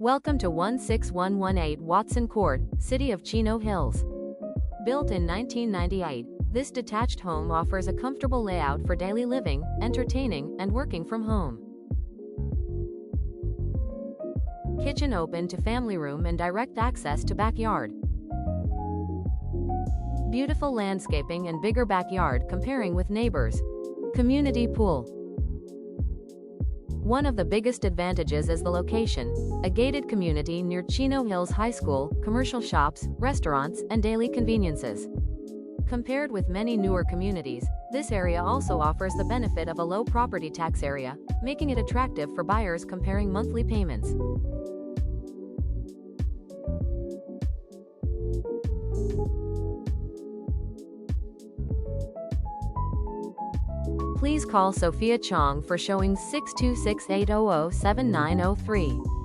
Welcome to 16118 Watson Court, City of Chino Hills. Built in 1998, this detached home offers a comfortable layout for daily living, entertaining, and working from home. Kitchen open to family room and direct access to backyard. Beautiful landscaping and bigger backyard comparing with neighbors. Community pool. One of the biggest advantages is the location, a gated community near Chino Hills High School, commercial shops, restaurants, and daily conveniences. Compared with many newer communities, this area also offers the benefit of a low property tax area, making it attractive for buyers comparing monthly payments. Please call Sofia Chang for showing 626-800-7903.